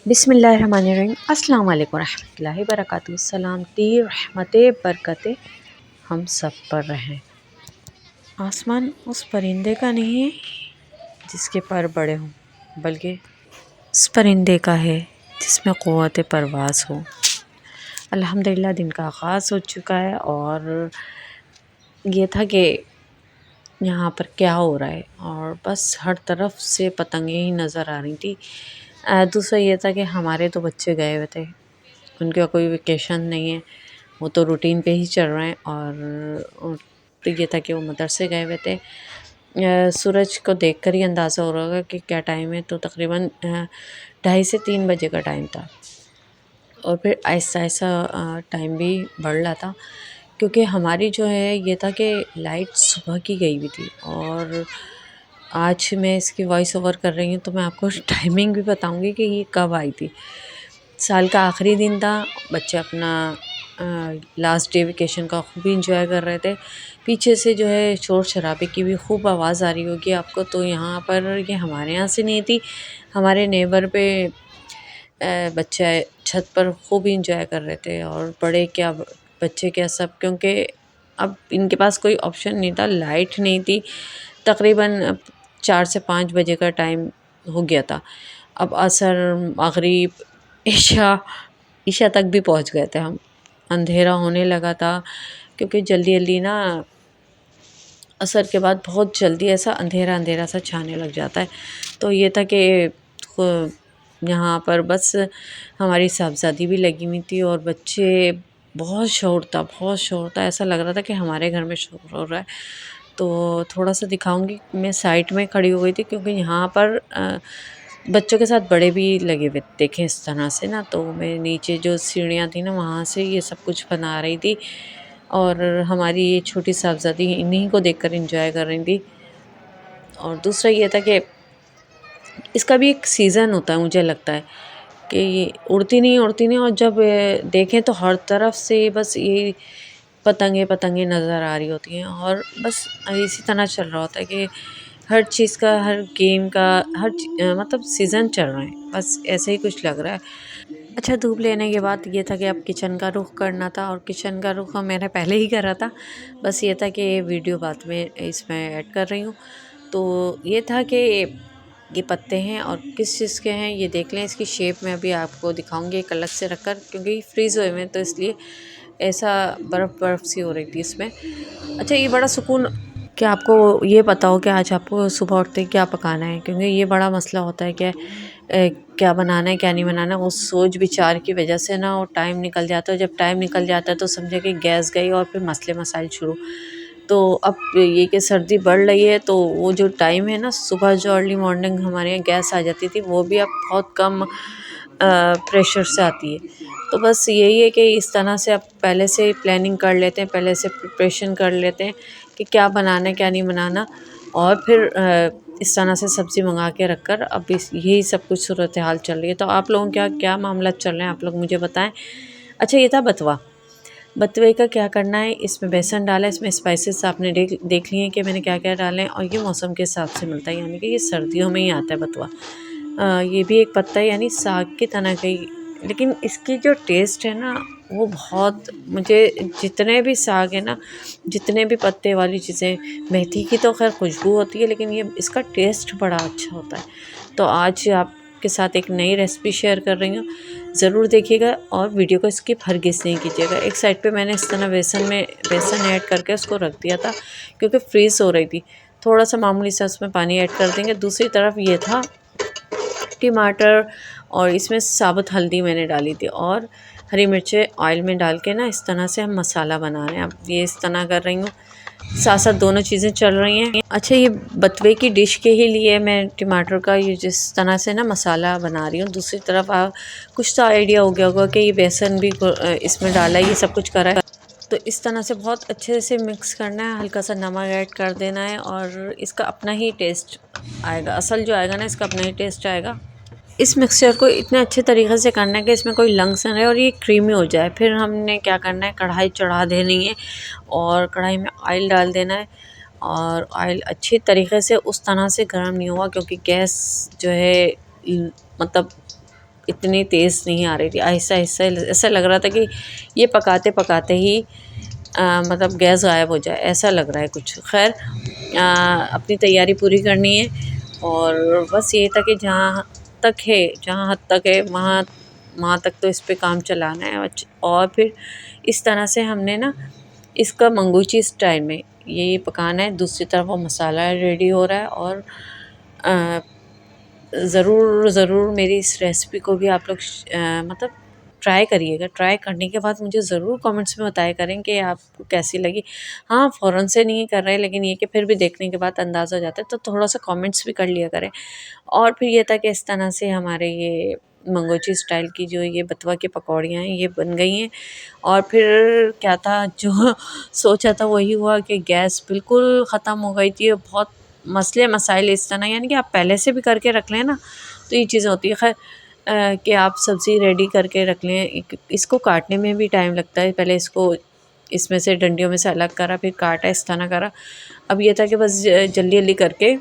बिस्मिल्लाहिर्रहमानिर्रहीम अस्सलाम वालेकुम रहमतुल्लाहि बरकातुहू। सलामती रहमतें बरकतें हम सब पर रहें। आसमान उस परिंदे का नहीं है जिसके पर बड़े हों, बल्कि उस परिंदे का है जिसमें क़ुव्वत परवाज़ हो। अल्हम्दुलिल्लाह दिन का आगाज़ हो चुका है और ये था कि यहाँ पर क्या हो रहा है, और बस हर तरफ से पतंगे ही नज़र आ रही थी। दूसरा ये था कि हमारे तो बच्चे गए हुए थे, उनका कोई वेकेशन नहीं है, वो तो रूटीन पे ही चल रहे हैं। और तो ये था कि वो मदरसे गए हुए थे। सूरज को देखकर ही अंदाज़ा हो रहा होगा कि क्या टाइम है, तो तकरीबन 2:30 से 3 बजे का टाइम था। और फिर ऐसा टाइम भी बढ़ रहा था, क्योंकि हमारी जो है ये था कि लाइट सुबह की गई हुई थी। और आज मैं इसकी वॉइस ओवर कर रही हूँ तो मैं आपको टाइमिंग भी बताऊँगी कि ये कब आई थी। साल का आखिरी दिन था, बच्चे अपना लास्ट डे वेकेशन का खूब इंजॉय कर रहे थे। पीछे से जो है शोर शराबे की भी खूब आवाज़ आ रही होगी आपको। तो यहाँ पर ये हमारे यहाँ से नहीं थी, हमारे नेबर पे बच्चे छत पर खूब इंजॉय कर रहे थे। और बड़े क्या बच्चे क्या सब, क्योंकि अब इनके पास कोई ऑप्शन नहीं था, लाइट नहीं थी। तकरीबन 4 से 5 बजे का टाइम हो गया था। अब असर, मगरिब, इशा इशा तक भी पहुंच गए थे हम। अंधेरा होने लगा था, क्योंकि जल्दी जल्दी ना असर के बाद बहुत जल्दी ऐसा अंधेरा अंधेरा सा छाने लग जाता है। तो ये था कि यहाँ पर बस हमारी साहबज़ादी भी लगी हुई थी और बच्चे, बहुत शोर था, बहुत शोर था। ऐसा लग रहा था कि हमारे घर में शोर हो रहा है। तो थोड़ा सा दिखाऊंगी। मैं साइड में खड़ी हो गई थी, क्योंकि यहाँ पर बच्चों के साथ बड़े भी लगे हुए देखें इस तरह से ना। तो मैं नीचे जो सीढ़ियाँ थी ना, वहाँ से ये सब कुछ बना रही थी। और हमारी ये छोटी साहबज़ादी इन्हीं को देखकर एंजॉय कर रही थी। और दूसरा ये था कि इसका भी एक सीज़न होता है, मुझे लगता है कि ये उड़ती नहीं, और जब देखें तो हर तरफ से बस ये पतंगे पतंगे नज़र आ रही होती हैं। और बस इसी तरह चल रहा होता है कि हर चीज़ का, हर गेम का, मतलब सीज़न चल रहे हैं, बस ऐसे ही कुछ लग रहा है। अच्छा, धूप लेने के बाद ये था कि अब किचन का रुख करना था, और किचन का रुख मैंने पहले ही करा था। बस ये था कि वीडियो बाद में इसमें ऐड कर रही हूँ। तो ये था कि ये पत्ते हैं और किस चीज़ के हैं ये देख लें। इसकी शेप में अभी आपको दिखाऊंगी एक अलग से रखकर, क्योंकि फ्रीज़ हुए हैं तो इसलिए ऐसा बर्फ़ बर्फ़ सी हो रही थी इसमें। अच्छा, ये बड़ा सुकून कि आपको ये पता हो कि आज आपको सुबह उठते ही क्या पकाना है, क्योंकि ये बड़ा मसला होता है कि क्या बनाना है क्या नहीं बनाना। वो सोच विचार की वजह से ना वो टाइम निकल जाता है। जब टाइम निकल जाता है तो समझे कि गैस गई और फिर मसले मसाइल शुरू। तो अब ये कि सर्दी बढ़ रही है, तो वो जो टाइम है ना, सुबह जो अर्ली मॉर्निंग हमारे यहाँ गैस आ जाती थी, वो भी अब बहुत कम प्रेशर से आती है। तो बस यही है कि इस तरह से अब पहले से प्लानिंग कर लेते हैं, पहले से प्रिपरेशन कर लेते हैं कि क्या बनाना है क्या नहीं बनाना। और फिर इस तरह से सब्ज़ी मंगा के रख कर अब इस यही सब कुछ सूरत हाल चल रही है। तो आप लोगों क्या क्या मामला चल रहे हैं, आप लोग मुझे बताएं। अच्छा, ये था बथुआ। बथुए का क्या करना है, इसमें बेसन डाला है, इसमें स्पाइसेस आपने देख लिए हैं कि मैंने क्या क्या डाले हैं। और ये मौसम के हिसाब से मिलता है, यानी कि ये सर्दियों में ही आता है बथुआ। ये भी एक पत्ता है, यानी साग की तरह का ही, लेकिन इसकी जो टेस्ट है ना, वो बहुत, मुझे जितने भी साग है ना, जितने भी पत्ते वाली चीज़ें, मेथी की तो खैर खुशबू होती है, लेकिन ये इसका टेस्ट बड़ा अच्छा होता है। तो आज आपके साथ एक नई रेसिपी शेयर कर रही हूँ, ज़रूर देखिएगा और वीडियो को स्किप हरगिज़ नहीं कीजिएगा। एक साइड पे मैंने इस तरह बेसन ऐड करके उसको रख दिया था, क्योंकि फ्रीज़ हो रही थी। थोड़ा सा मामूली सा उसमें पानी ऐड कर देंगे। दूसरी तरफ ये था टमाटर, और इसमें साबुत हल्दी मैंने डाली थी, और हरी मिर्चें ऑयल में डाल के ना इस तरह से हम मसाला बना रहे हैं। अब ये इस तरह कर रही हूँ, साथ साथ दोनों चीज़ें चल रही हैं। अच्छा, ये बथुए की डिश के ही लिए मैं टमाटर का ये जिस तरह से ना मसाला बना रही हूँ। दूसरी तरफ कुछ तो आइडिया हो गया होगा कि ये बेसन भी इसमें डाला है, ये सब कुछ करा है। तो इस तरह से बहुत अच्छे से मिक्स करना है, हल्का सा नमक ऐड कर देना है, और इसका अपना ही टेस्ट आएगा। असल जो आएगा ना, इसका अपना ही टेस्ट आएगा। इस मिक्सचर को इतने अच्छे तरीके से करना है कि इसमें कोई लंग्स ना रहे और ये क्रीमी हो जाए। फिर हमने क्या करना है, कढ़ाई चढ़ा देनी है, और कढ़ाई में ऑयल डाल देना है। और ऑयल अच्छी तरीके से उस तरह से गर्म नहीं हुआ, क्योंकि गैस जो है मतलब इतनी तेज़ नहीं आ रही थी, आहिस्ता आहिस्ता ऐसा लग रहा था कि ये पकाते पकाते ही मतलब गैस गायब हो जाए, ऐसा लग रहा है कुछ। खैर अपनी तैयारी पूरी करनी है और बस ये था कि जहाँ हद तक है वहाँ तक तो इस पे काम चलाना है। और फिर इस तरह से हमने ना इसका मंगूची स्टाइल में ये पकाना है। दूसरी तरफ वो मसाला रेडी हो रहा है और ज़रूर मेरी इस रेसिपी को भी आप लोग मतलब ट्राई करिएगा। ट्राई करने के बाद मुझे ज़रूर कमेंट्स में बताया करें कि आपको कैसी लगी। हाँ, फ़ौरन से नहीं कर रहे, लेकिन ये कि फिर भी देखने के बाद अंदाज़ा हो जाता है, तो थोड़ा सा कमेंट्स भी कर लिया करें। और फिर ये था कि इस तरह से हमारे ये मंगोची स्टाइल की जो ये बथुआ की पकौड़ियाँ हैं ये बन गई हैं। और फिर क्या था, जो सोचा था वही हुआ कि गैस बिल्कुल ख़त्म हो गई थी। बहुत मसले मसाइल इस तरह, यानी कि आप पहले से भी करके रख लें ना तो ये चीज़ होती है। खैर कि आप सब्ज़ी रेडी करके रख लें। इसको काटने में भी टाइम लगता है। पहले इसको इसमें से डंडियों में से अलग करा, फिर काटा, इस तरह करा। अब ये था कि बस जल्दी जल्दी करके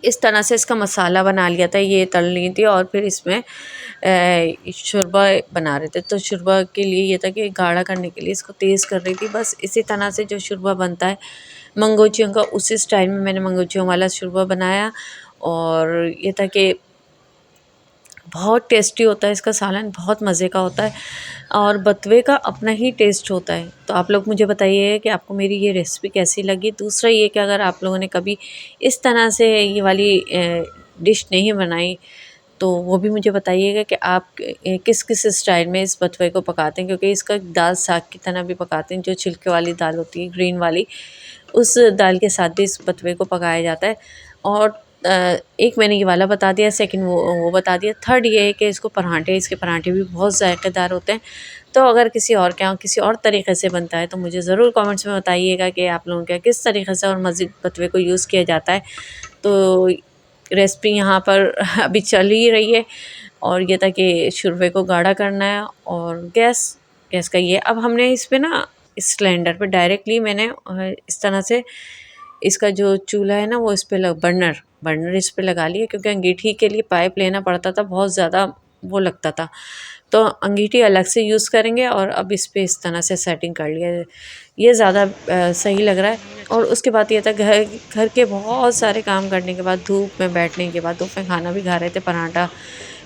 इस तरह से इसका मसाला बना लिया था, ये तल ली थी। और फिर इसमें शोरबा बना रहे थे। तो शोरबा के लिए ये था कि गाढ़ा करने के लिए इसको तेज़ कर रही थी। बस इसी तरह से जो शोरबा बनता है मंगोचियों का, उसी स्टाइल में मैंने मंगोचियों वाला शोरबा बनाया। और ये था कि बहुत टेस्टी होता है इसका सालन, बहुत मज़े का होता है और बथुए का अपना ही टेस्ट होता है। तो आप लोग मुझे बताइए कि आपको मेरी ये रेसिपी कैसी लगी। दूसरा ये कि अगर आप लोगों ने कभी इस तरह से ये वाली डिश नहीं बनाई तो वो भी मुझे बताइएगा कि आप किस किस स्टाइल में इस बथुए को पकाते हैं, क्योंकि इसका दाल साग की तरह भी पकाते हैं। जो छिलके वाली दाल होती है, ग्रीन वाली, उस दाल के साथ भी इस बथुए को पकाया जाता है। और एक मैंने ये वाला बता दिया, सेकंड वो बता दिया। थर्ड ये है कि इसके पराठे भी बहुत ज़ायक़ेदार होते हैं। तो अगर किसी और के यहाँ किसी और तरीक़े से बनता है तो मुझे ज़रूर कमेंट्स में बताइएगा कि आप लोगों के यहाँ किस तरीक़े से और मज़ीद बथुए को यूज़ किया जाता है। तो रेसिपी यहाँ पर अभी चल ही रही है। और ये था कि शोरबे को गाढ़ा करना है और गैस का ये। अब हमने इस पे ना इस सिलेंडर पे डायरेक्टली मैंने इस तरह से इसका जो चूल्हा है ना वो इस पे बर्नर इस पे लगा लिया, क्योंकि अंगीठी के लिए पाइप लेना पड़ता था, बहुत ज़्यादा वो लगता था। तो अंगीठी अलग से यूज़ करेंगे। और अब इस पे इस तरह से सेटिंग कर लिया है, ये ज़्यादा सही लग रहा है। और उसके बाद ये था घर के बहुत सारे काम करने के बाद, धूप में बैठने के बाद, धूप में खाना भी खा रहे थे,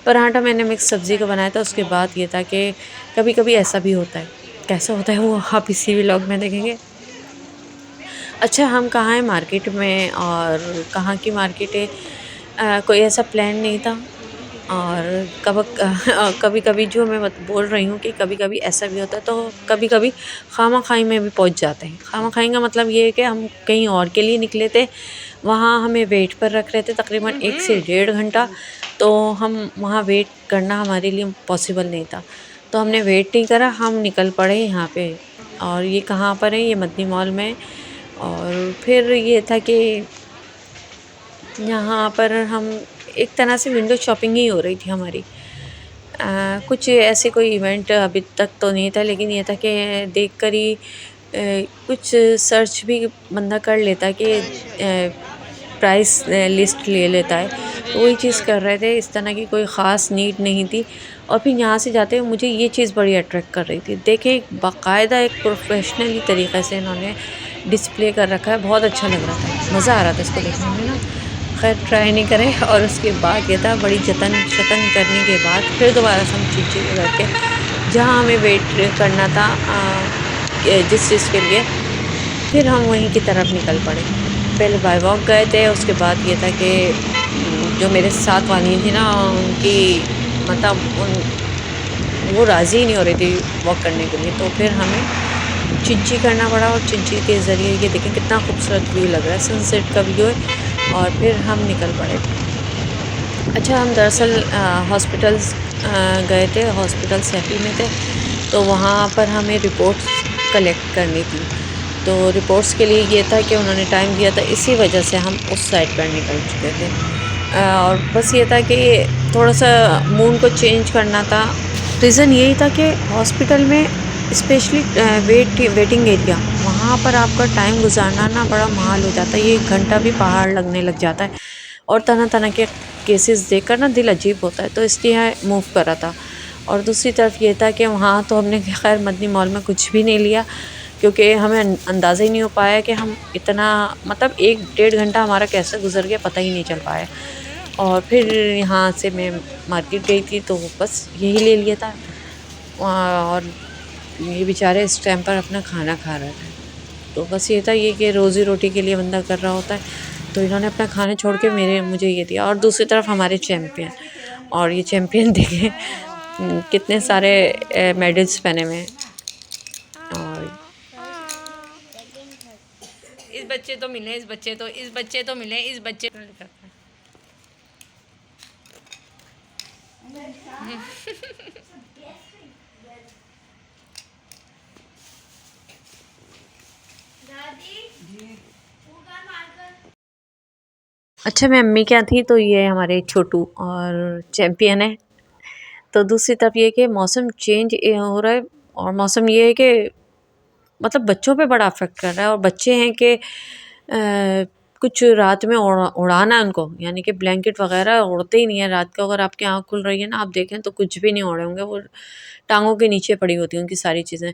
पराठा मैंने मिक्स सब्ज़ी का बनाया था। उसके बाद ये था कि कभी कभी ऐसा भी होता है, कैसा होता है वो आप इसी व्लॉग में देखेंगे। अच्छा, हम कहाँ हैं, मार्केट में। और कहाँ की मार्केट है, कोई ऐसा प्लान नहीं था। और कभी कभी जो मैं बोल रही हूँ कि कभी कभी ऐसा भी होता है, तो कभी कभी खामा-खाई में भी पहुँच जाते हैं। खामा-खाई का मतलब ये है कि हम कहीं और के लिए निकले थे, वहाँ हमें वेट पर रख रहे थे तकरीबन 1 से 1.5 घंटा। तो हम वहाँ वेट करना हमारे लिए पॉसिबल नहीं था, तो हमने वेट नहीं करा, हम निकल पड़े यहाँ पे। और ये कहाँ पर है, ये मदनी मॉल में। और फिर ये था कि यहाँ पर हम एक तरह से विंडो शॉपिंग ही हो रही थी हमारी। कुछ ऐसे कोई इवेंट अभी तक तो नहीं था, लेकिन ये था कि देख कर ही कुछ सर्च भी बंदा कर लेता है कि प्राइस लिस्ट ले लेता है, तो वही चीज़ कर रहे थे। इस तरह की कोई ख़ास नीड नहीं थी। और फिर यहाँ से जाते हुए मुझे ये चीज़ बड़ी अट्रैक्ट कर रही थी। देखिए, बाकायदा एक प्रोफेशनली तरीक़े से इन्होंने डिस्प्ले कर रखा है, बहुत अच्छा लग रहा था, मज़ा आ रहा था इसको देखने में ना। खैर ट्राई नहीं करें। और उसके बाद ये था, बड़ी जतन करने के बाद फिर दोबारा से हम चीची में बैठ के जहाँ हमें वेट करना था जिस चीज़ के लिए, फिर हम वहीं की तरफ निकल पड़े। पहले बाय वॉक गए थे, उसके बाद ये था कि जो मेरे साथ वाली थी ना, उनकी मतलब वो राज़ी ही नहीं हो रही थी वॉक करने के लिए, तो फिर हमें चिंची करना पड़ा। और चिंची के ज़रिए ये देखें कितना खूबसूरत व्यू लग रहा है, सनसेट का व्यू है। और फिर हम निकल पड़े। अच्छा, हम दरअसल हॉस्पिटल्स गए थे, हॉस्पिटल सैफी में थे, तो वहाँ पर हमें रिपोर्ट्स कलेक्ट करनी थी। तो रिपोर्ट्स के लिए ये था कि उन्होंने टाइम दिया था, इसी वजह से हम उस साइड पर निकल चुके थे। और बस ये था कि थोड़ा सा मूड को चेंज करना था। रीज़न यही था कि हॉस्पिटल में स्पेशली वेटिंग एरिया, वहाँ पर आपका टाइम गुजारना ना बड़ा मुहाल हो जाता है। ये 1 घंटा भी पहाड़ लगने लग जाता है। और तरह तरह के केसेस देखकर ना दिल अजीब होता है, तो इसलिए मूव करा था। और दूसरी तरफ ये था कि वहाँ तो हमने खैर मदनी मॉल में कुछ भी नहीं लिया, क्योंकि हमें अंदाज़ा ही नहीं हो पाया कि हम इतना मतलब 1-1.5 घंटा हमारा कैसे गुजर गया, पता ही नहीं चल पाया। और फिर यहाँ से मैं मार्केट गई थी तो बस यही ले लिया था। और ये बेचारे इस टाइम पर अपना खाना खा रहे थे, तो बस ये था ये कि रोज़ी रोटी के लिए बंदा कर रहा होता है, तो इन्होंने अपना खाना छोड़ के मुझे ये दिया। और दूसरी तरफ हमारे चैम्पियन, और ये चैम्पियन देखें कितने सारे मेडल्स पहने हुए हैं। और इस बच्चे तो मिले, इस बच्चे तो मिले, इस बच्चे अच्छा, मैं अम्मी क्या थी तो ये हमारे छोटू और चैम्पियन है। तो दूसरी तरफ ये कि मौसम चेंज हो रहा है, और मौसम ये है कि मतलब बच्चों पे बड़ा अफेक्ट कर रहा है। और बच्चे हैं कि कुछ रात में उड़ाना है उनको, यानी कि ब्लैंकेट वगैरह उड़ते ही नहीं है रात को। अगर आपकी आँख खुल रही है ना, आप देखें तो कुछ भी नहीं उड़े होंगे, वो टांगों के नीचे पड़ी होती हैं उनकी सारी चीज़ें।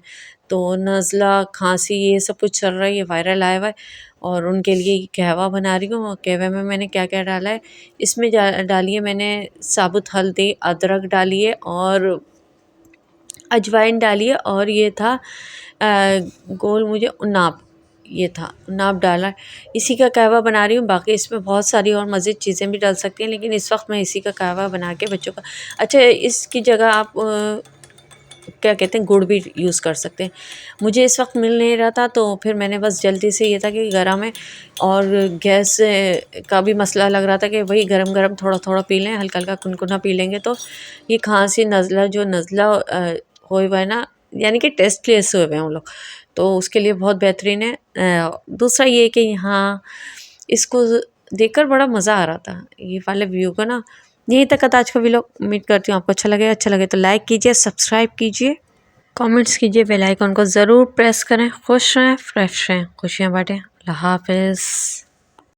तो नज़ला, खांसी, ये सब कुछ चल रहा है, ये वायरल आया हुआ है। और उनके लिए कहवा बना रही हूँ। और कहवे में मैंने क्या क्या डाला है, इसमें डाली है मैंने साबुत हल्दी, अदरक डाली है, और अजवाइन डाली है, और ये था गोल मुझे उन्नाब, ये था उन्नाब डाला। इसी का कहवा बना रही हूँ। बाकी इसमें बहुत सारी और मज़ीद चीज़ें भी डाल सकती हैं, लेकिन इस वक्त मैं इसी का कहवा बना के बच्चों का। अच्छा, इसकी जगह आप क्या कहते हैं, गुड़ भी यूज़ कर सकते हैं। मुझे इस वक्त मिल नहीं रहा था, तो फिर मैंने बस जल्दी से, ये था कि गर्म है और गैस का भी मसला लग रहा था कि वही गरम गरम थोड़ा थोड़ा पी लें, हल्का हल्का कुनकुना पी लेंगे तो ये खांसी नज़ला जो नज़ला होए हुआ है ना, यानी कि टेस्टलेस हुए हुए हैं हम लोग, तो उसके लिए बहुत बेहतरीन है। दूसरा ये कि यहाँ इसको देखकर बड़ा मज़ा आ रहा था, ये वाले व्यू का ना। यहीं तक था आज का व्लॉग। उम्मीद करती हूँ आपको अच्छा लगे तो लाइक कीजिए, सब्सक्राइब कीजिए, कमेंट्स कीजिए, बेल आइकन को ज़रूर प्रेस करें। खुश रहें, फ्रेश रहें, खुशियाँ बांटें। अल्लाह हाफ़िज़।